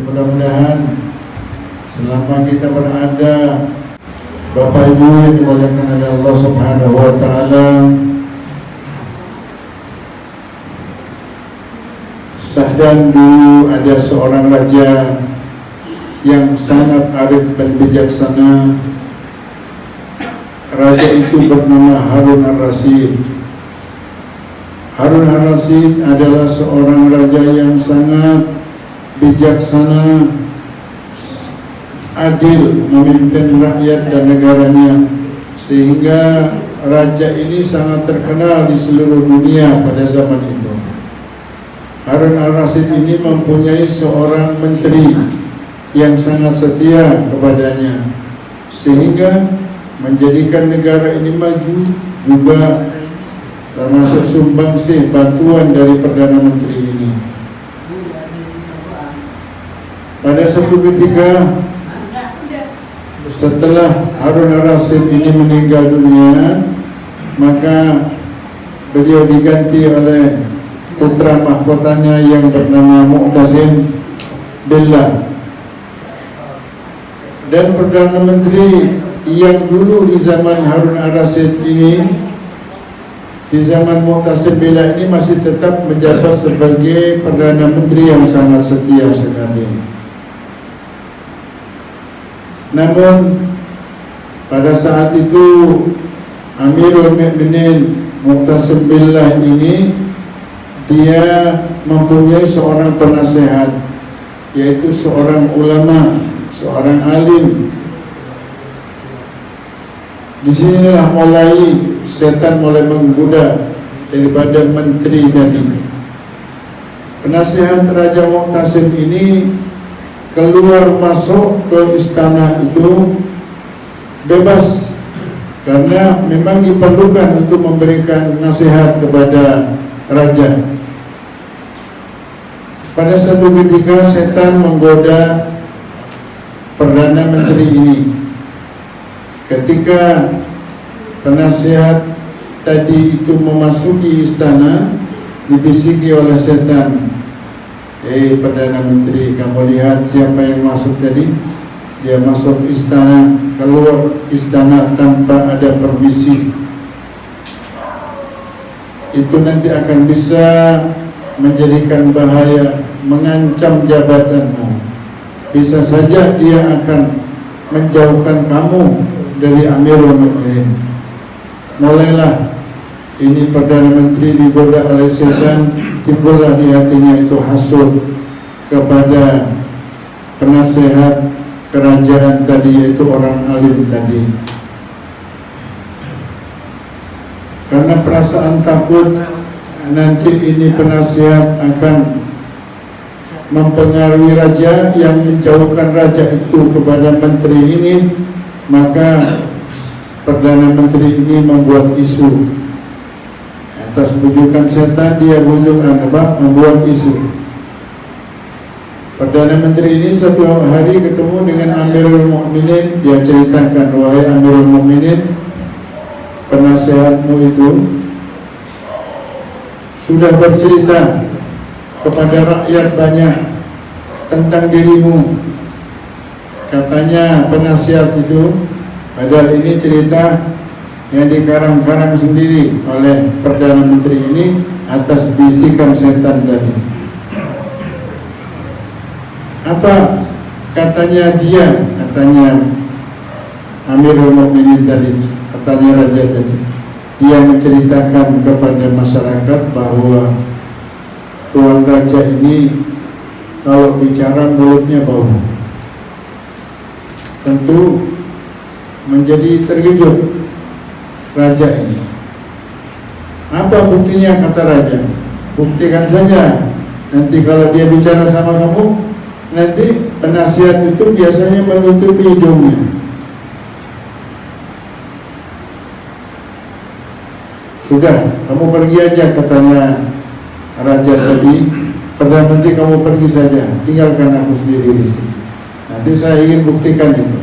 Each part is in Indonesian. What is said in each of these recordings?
mudah-mudahan selama kita berada, Bapak Ibu yang dimuliakan oleh Allah Subhanahu wa Ta'ala, sahdan dulu ada seorang raja yang sangat arif dan bijaksana. Raja itu bernama Harun Ar-Rasyid. Harun Ar-Rasyid adalah seorang raja yang sangat bijaksana, adil memimpin rakyat dan negaranya, sehingga raja ini sangat terkenal di seluruh dunia pada zaman itu. Harun Ar-Rasyid ini mempunyai seorang menteri yang sangat setia kepadanya, sehingga menjadikan negara ini maju, juga termasuk sumbangsih bantuan dari Perdana Menteri ini. Pada suatu ketika setelah Harun Ar-Rasyid ini meninggal dunia, maka beliau diganti oleh putra mahkotanya yang bernama Mu'tasim Billah. Dan Perdana Menteri yang dulu di zaman Harun Ar-Rasyid ini, di zaman Mu'tasim Billah ini, masih tetap menjabat sebagai Perdana Menteri yang sangat setia sekali. Namun pada saat itu Amirul Mukminin Mu'tasim Billah ini, dia mempunyai seorang penasehat, yaitu seorang ulama, seorang alim. Di sinilah mulai setan mulai menggoda daripada menteri tadi. Penasihat Raja Mu'tasim ini keluar masuk ke istana itu bebas, karena memang diperlukan untuk memberikan nasihat kepada raja. Pada satu ketika setan menggoda Perdana Menteri ini. Ketika penasihat tadi itu memasuki istana, dibisiki oleh setan, Perdana Menteri, kamu lihat siapa yang masuk tadi? Dia masuk istana, keluar istana tanpa ada permisi. Itu nanti akan bisa menjadikan bahaya, mengancam jabatanmu. Bisa saja dia akan menjauhkan kamu dari Amirul Mukminin. Mulailah ini Perdana Menteri digoda oleh setan, timbullah di hatinya itu hasud kepada penasehat kerajaan tadi, yaitu orang alim tadi. Karena perasaan takut nanti ini penasihat akan mempengaruhi raja, yang menjauhkan raja itu kepada menteri ini, maka Perdana Menteri ini membuat isu. Atas bujukan setan, dia membuat isu. Perdana Menteri ini satu hari ketemu dengan Amirul Mukminin. Dia ceritakan, wahai Amirul Mukminin, penasehatmu itu sudah bercerita kepada rakyat banyak tentang dirimu. Katanya penasihat itu, padahal ini cerita yang dikarang-karang sendiri oleh Perdana Menteri ini atas bisikan setan tadi. Apa katanya dia? Katanya Amirul Mukminin tadi, katanya raja tadi, dia menceritakan kepada masyarakat bahwa tuan raja ini kalau bicara mulutnya bau. Tentu menjadi terkejut raja ini. Apa buktinya, kata raja? Buktikan saja. Nanti kalau dia bicara sama kamu, nanti penasihat itu biasanya menutupi hidungnya. Sudah, kamu pergi aja, katanya raja tadi. Perdana Menteri, kamu pergi saja, tinggalkan aku sendiri di sini. Nanti saya ingin buktikan itu.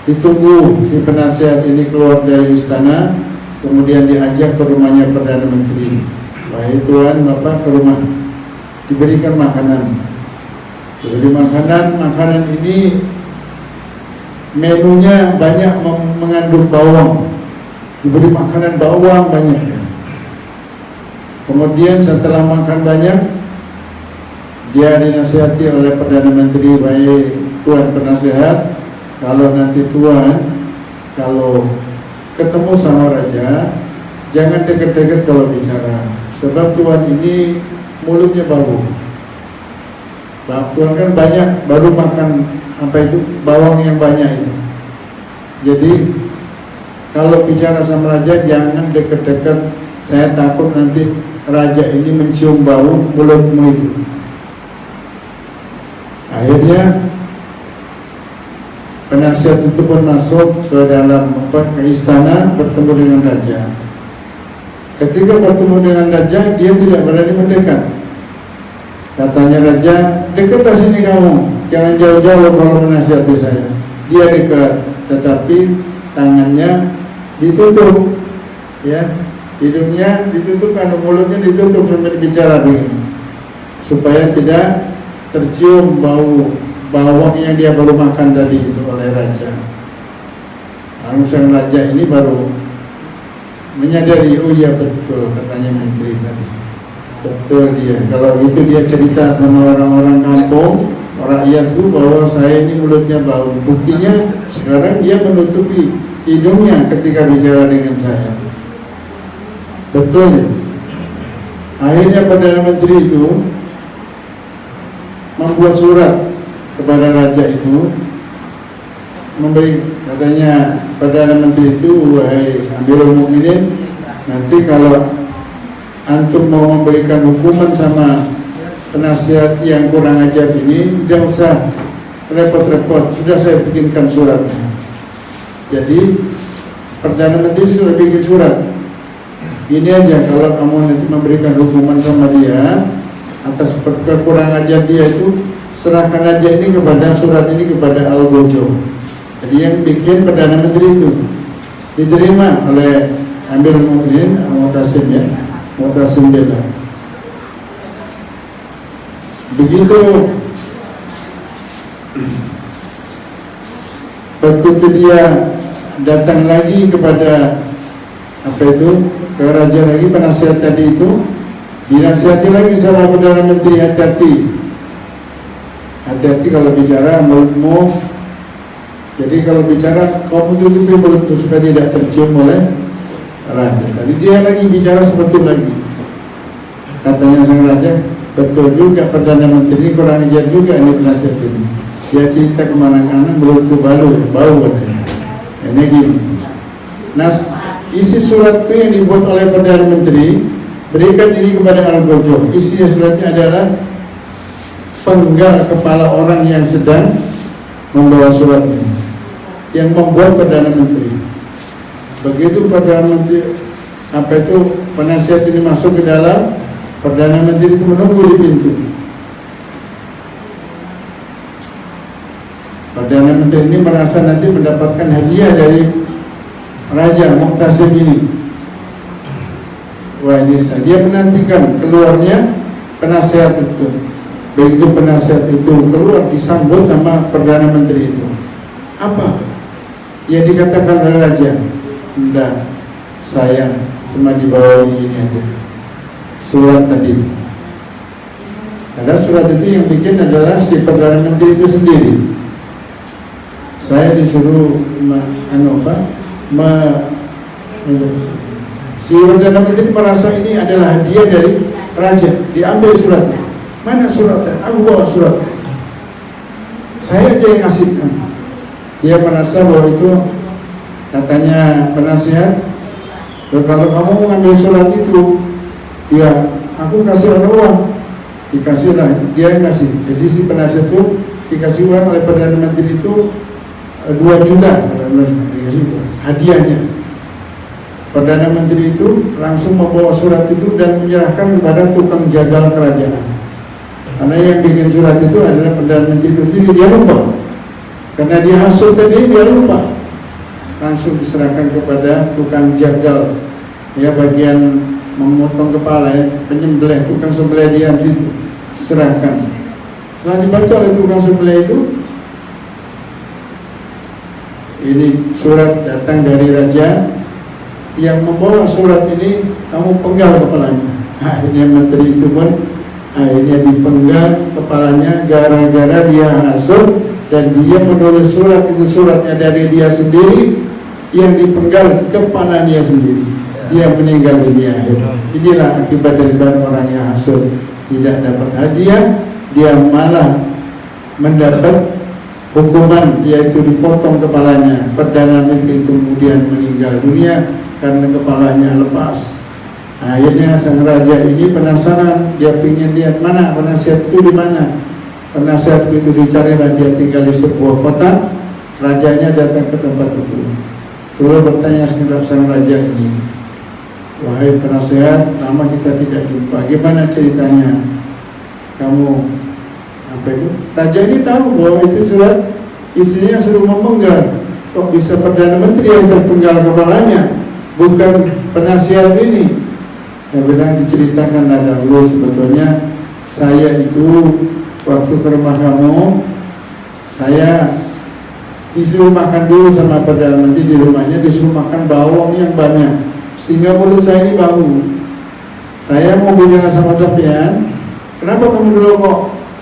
Ditunggu si penasihat ini keluar dari istana, kemudian diajak ke rumahnya Perdana Menteri. Wahai Tuan, Bapak ke rumah, diberikan makanan. Diberi makanan ini menunya banyak mengandung bawang, diberi makanan bawang banyak. Kemudian setelah makan banyak, dia dinasihati oleh Perdana Menteri, baik Tuan Penasehat, kalau nanti Tuan kalau ketemu sama Raja, jangan dekat-dekat kalau bicara, sebab Tuan ini mulutnya bau. Tuan kan banyak baru makan bawang yang banyak itu. Jadi kalau bicara sama Raja jangan dekat-dekat, saya takut nanti Raja ini mencium bau mulutmu itu. Akhirnya penasihat itu pun masuk ke dalam ke istana bertemu dengan Raja. Ketika bertemu dengan Raja, dia tidak berani mendekat. Katanya Raja, dekatlah sini kamu, jangan jauh-jauh kalau menasihati saya. Dia dekat, tetapi tangannya ditutup, ya, hidungnya ditutup, karena mulutnya ditutup sambil bicara begini, supaya tidak tercium bau bawang yang dia baru makan tadi itu oleh Raja. Lalu sang Raja ini baru menyadari, oh iya betul katanya menteri tadi, betul dia. Kalau itu dia cerita sama orang-orang kampung, rakyat itu, bahwa saya ini mulutnya bau. Buktinya sekarang dia menutupi hidungnya ketika bicara dengan saya. Betul ya? Akhirnya Perdana Menteri itu membuat surat kepada Raja itu, memberi, katanya Perdana Menteri itu, wahai Amirul Mukminin, nanti kalau antum mau memberikan hukuman sama penasihat yang kurang ajar ini, tidak usah repot-repot, sudah saya bikinkan suratnya. Jadi Perdana Menteri sudah bikin surat, ini aja, kalau kamu nanti memberikan hukuman sama dia atas kekurangan ajar dia itu, serahkan aja ini kepada surat ini kepada Al-Gojo. Jadi yang bikin Perdana Menteri itu diterima oleh Amirul Mukminin Mu'tasim, ya, Mu'tasim Billah. Begitu dia datang lagi kepada ke Raja lagi, penasihat tadi itu dinasihati lagi sama Perdana Menteri, hati-hati kalau bicara mulutmu. Jadi kalau bicara kamu tutupi mulutmu supaya tidak tercium oleh Raja. Tadi dia lagi bicara seperti lagi. Katanya sang Raja, betul juga Perdana Menteri kurang ajar juga ini penasihat ini. Dia cerita kemana-mana mulutku bau katanya. Ini gini. Nah, isi surat itu yang dibuat oleh Perdana Menteri, berikan ini kepada Al-Gojo. Isinya suratnya adalah penggal kepala orang yang sedang membawa surat ini, yang membuat Perdana Menteri. Begitu Perdana Menteri penasihat ini masuk ke dalam, Perdana Menteri itu menunggu di pintu. Perdana Menteri ini merasa nanti mendapatkan hadiah dari Raja Mu'tasim ini. Wah, ini dia menantikan keluarnya penasihat itu. Begitu penasihat itu keluar, disambut sama Perdana Menteri itu. Apa yang dikatakan oleh Raja? Tidak, saya cuma dibawa ini aja, surat tadi. Karena surat itu yang bikin adalah si Perdana Menteri itu sendiri. Saya disuruh si Perdana Menteri merasa ini adalah hadiah dari Raja. Diambil suratnya. Mana suratnya? Aku bawa suratnya. Saya aja yang ngasihkan. Dia merasa bahwa itu, katanya penasihat, kalau kamu mengambil surat itu, ya aku kasih uang. Dikasihlah, dia yang ngasih. Jadi si penasihat itu dikasih uang oleh Perdana Menteri itu 2 juta hadiahnya. Perdana Menteri itu langsung membawa surat itu dan menyerahkan kepada tukang jagal kerajaan. Karena yang bikin surat itu adalah Perdana Menteri itu sendiri, dia lupa. Karena dia hasut tadi, dia lupa. Langsung diserahkan kepada tukang jagal, ya, bagian memotong kepala, ya, penyembelih, tukang sembelih dia itu serahkan. Setelah dibaca oleh tukang sembelih itu, ini surat datang dari raja. Yang membawa surat ini kamu penggal kepalanya. Akhirnya menteri itu pun akhirnya dipenggal kepalanya gara-gara dia hasut dan dia menulis surat itu, suratnya dari dia sendiri yang dipenggal kepala dia sendiri. Dia meninggal dunia. Inilah akibat dari orang yang hasut, tidak dapat hadiah, dia malah mendapat hukuman, yaitu dipotong kepalanya. Perdana Menteri itu kemudian meninggal dunia karena kepalanya lepas. Akhirnya sang raja ini penasaran, dia ingin lihat mana penasihat itu di mana. Penasihat itu dicarilah, dia tinggal di sebuah kota. Rajanya datang ke tempat itu. Lalu bertanya kepada sang raja ini, wahai penasehat, lama kita tidak jumpa, gimana ceritanya? Kamu apa itu? Raja ini tahu bahwa itu surat isinya suruh memenggal. Kok bisa Perdana Menteri yang terpenggal kepalanya, bukan penasihat ini? Yang bilang diceritakan dahulu, sebetulnya saya itu waktu ke rumah kamu, saya disuruh makan dulu sama Perdana Menteri di rumahnya, disuruh makan bawang yang banyak, sehingga mulut saya ini bau. Saya mau bicara sama sampean, kenapa kamu dulu kok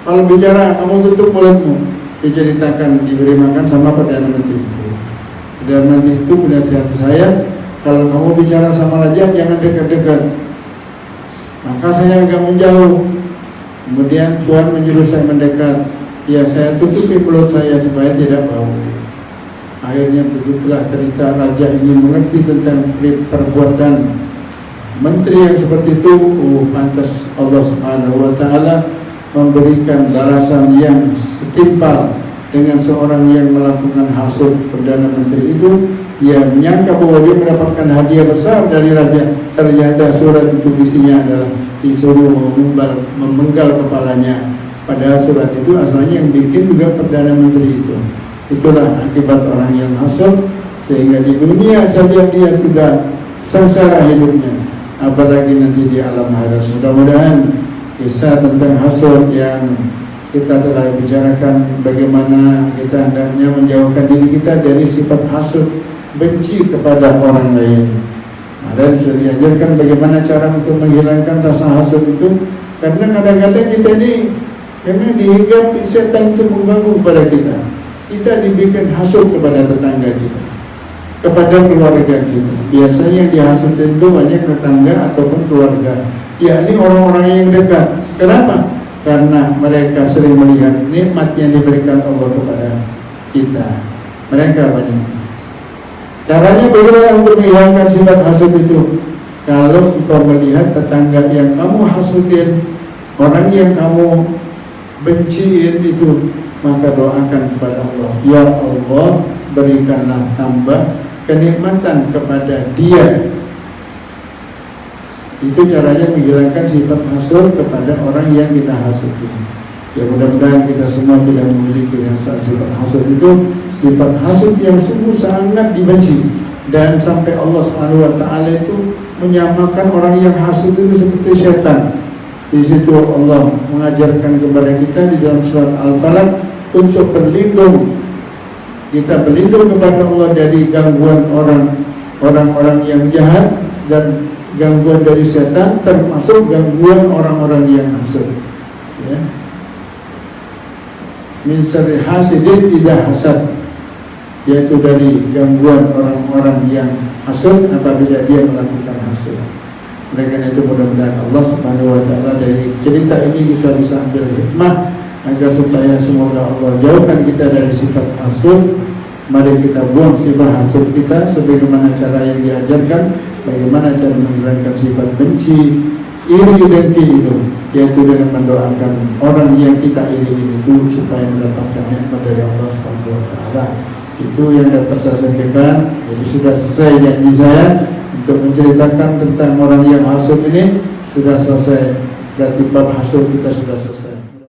kalau bicara kamu tutup mulutmu? Diceritakan diberi makan sama Perdana Menteri itu. Perdana Menteri itu menasihati saya, kalau kamu bicara sama raja jangan dekat-dekat. Maka saya agak menjauh. Kemudian Tuhan menyuruh saya mendekat. Ya, saya tutupi mulut saya supaya tidak bau. Akhirnya begitulah cerita raja ini mengerti tentang perbuatan menteri yang seperti itu. Pantas Allah Subhanahu wa taala memberikan balasan yang setimpal dengan seorang yang melakukan hasut Perdana Menteri itu. Dia menyangka bahwa dia mendapatkan hadiah besar dari raja. Ternyata surat itu isinya adalah disuruh memenggal kepalanya. Padahal surat itu asalnya yang bikin juga Perdana Menteri itu. Itulah akibat orang yang hasut, sehingga di dunia saja dia sudah sengsara hidupnya, apalagi nanti di alam akhirat. Mudah-mudahan kisah tentang hasut yang kita telah bicarakan, bagaimana kita hendaknya menjauhkan diri kita dari sifat hasut, benci kepada orang lain. Dan sudah diajarkan bagaimana cara untuk menghilangkan rasa hasut itu, karena kadang-kadang kita ini memang dihinggapi setan itu mengganggu kepada kita. Kita dibikin hasut kepada tetangga kita, kepada keluarga kita. Biasanya yang dihasut itu banyak tetangga ataupun keluarga, yakni orang-orang yang dekat. Kenapa? Karena mereka sering melihat nikmat yang diberikan Allah kepada kita. Mereka banyak. Caranya bagaimana untuk menghilangkan sifat hasut itu? Kalau engkau melihat tetangga yang kamu hasutin, orang yang kamu benciin itu, maka doakan kepada Allah, ya Allah, berikanlah tambah kenikmatan kepada dia. Itu caranya menghilangkan sifat hasut kepada orang yang kita hasuti. Ya, mudah-mudahan kita semua tidak memiliki rasa sifat hasut itu, sifat hasut yang sungguh sangat dibenci. Dan sampai Allah SWT itu menyamakan orang yang hasut itu seperti setan. Di situ Allah mengajarkan kepada kita di dalam surat Al-Falaq untuk berlindung. Kita berlindung kepada Allah dari gangguan orang-orang yang jahat dan gangguan dari setan, termasuk gangguan orang-orang yang hasud. Ya. Min syarri hasidin idza hasad, yaitu dari gangguan orang-orang yang hasud apabila dia melakukan hasud. Oleh karena itu mudah-mudahan Allah Subhanahu wa taala dari cerita ini kita bisa ambil hikmah agar supaya semoga Allah jauhkan kita dari sifat hasud. Mari kita buang sifat hasud kita sebagaimana cara yang diajarkan, bagaimana cara menghilangkan sifat benci, iri, dengki itu, yaitu dengan mendoakan orang yang kita iri itu supaya mendapatkan nikmat dari Allah Subhanahu wa taala. Itu yang dapat saya sampaikan. Jadi sudah selesai janji saya untuk menceritakan tentang orang yang hasud ini, sudah selesai. Berarti bab hasud kita sudah selesai.